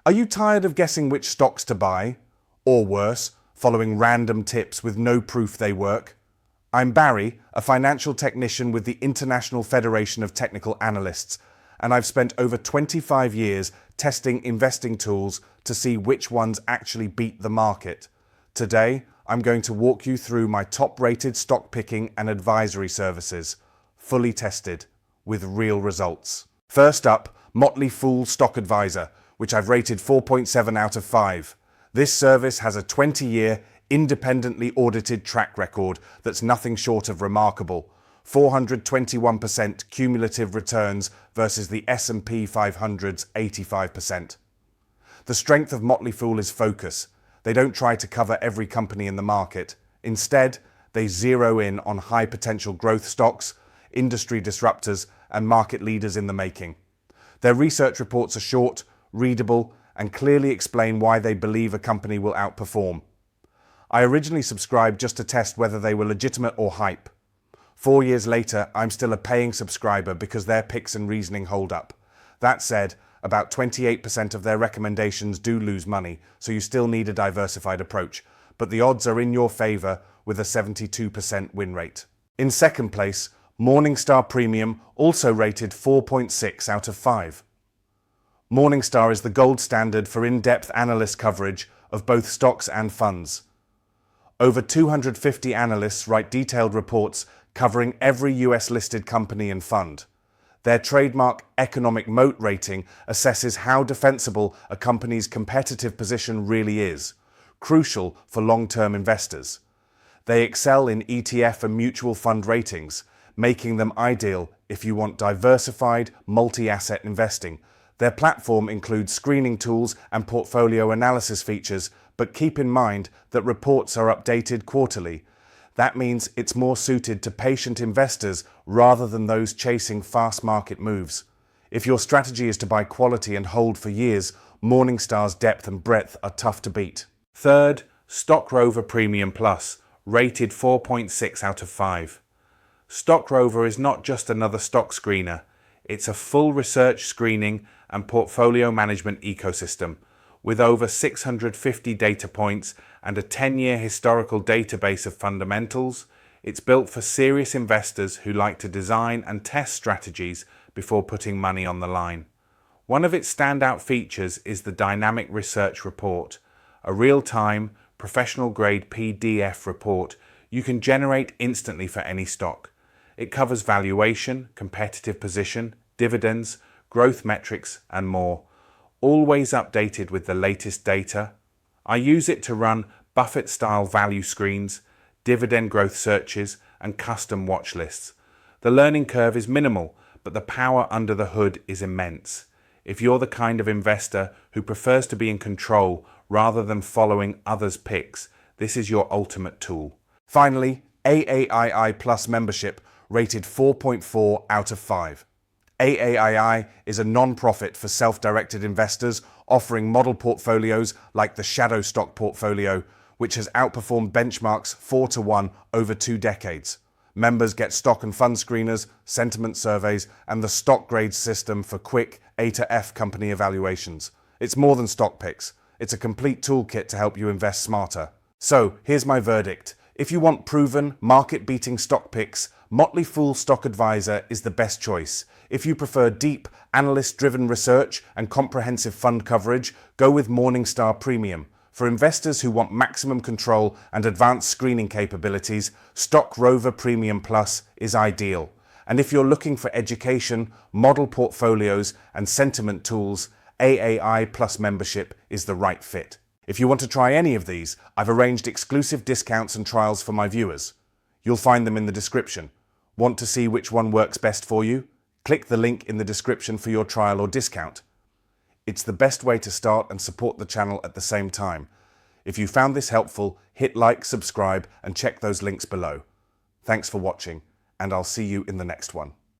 Are you tired of guessing which stocks to buy? Or worse, following random tips with no proof they work? I'm Barry, a financial technician with the International Federation of Technical Analysts, and I've spent over 25 years testing investing tools to see which ones actually beat the market. Today, I'm going to walk you through my top-rated stock picking and advisory services, fully tested, with real results. First up, Motley Fool Stock Advisor, which I've rated 4.7 out of 5. This service has a 20-year, independently audited track record that's nothing short of remarkable. 421% cumulative returns versus the S&P 500's 85%. The strength of Motley Fool is focus. They don't try to cover every company in the market. Instead, they zero in on high-potential growth stocks, industry disruptors, and market leaders in the making. Their research reports are short, readable, and clearly explain why they believe a company will outperform. I originally subscribed just to test whether they were legitimate or hype. 4 years later, I'm still a paying subscriber because their picks and reasoning hold up. That said, about 28% of their recommendations do lose money, so you still need a diversified approach, but the odds are in your favor with a 72% win rate. In second place, Morningstar Premium, also rated 4.6 out of 5. Morningstar is the gold standard for in-depth analyst coverage of both stocks and funds. Over 250 analysts write detailed reports covering every US-listed company and fund. Their trademark economic moat rating assesses how defensible a company's competitive position really is, crucial for long-term investors. They excel in ETF and mutual fund ratings, making them ideal if you want diversified, multi-asset investing. Their platform includes screening tools and portfolio analysis features, but keep in mind that reports are updated quarterly. That means it's more suited to patient investors rather than those chasing fast market moves. If your strategy is to buy quality and hold for years, Morningstar's depth and breadth are tough to beat. Third, Stock Rover Premium Plus, rated 4.6 out of 5. Stock Rover is not just another stock screener. It's a full research screening and portfolio management ecosystem. With over 650 data points and a 10-year historical database of fundamentals, it's built for serious investors who like to design and test strategies before putting money on the line. One of its standout features is the Dynamic Research Report, a real-time, professional-grade PDF report you can generate instantly for any stock. It covers valuation, competitive position, dividends, growth metrics, and more. Always updated with the latest data. I use it to run Buffett-style value screens, dividend growth searches, and custom watch lists. The learning curve is minimal, but the power under the hood is immense. If you're the kind of investor who prefers to be in control rather than following others' picks, this is your ultimate tool. Finally, AAII Plus membership, rated 4.4 out of 5. AAII is a non-profit for self-directed investors offering model portfolios like the Shadow Stock portfolio, which has outperformed benchmarks 4-1 over 2 decades. Members get stock and fund screeners, sentiment surveys, and the stock grades system for quick A to F company evaluations. It's more than stock picks. It's a complete toolkit to help you invest smarter. So, here's my verdict. If you want proven, market-beating stock picks, Motley Fool Stock Advisor is the best choice. If you prefer deep, analyst-driven research and comprehensive fund coverage, go with Morningstar Premium. For investors who want maximum control and advanced screening capabilities, Stock Rover Premium Plus is ideal. And if you're looking for education, model portfolios, and sentiment tools, AAI Plus membership is the right fit. If you want to try any of these, I've arranged exclusive discounts and trials for my viewers. You'll find them in the description. Want to see which one works best for you? Click the link in the description for your trial or discount. It's the best way to start and support the channel at the same time. If you found this helpful, hit like, subscribe, and check those links below. Thanks for watching, and I'll see you in the next one.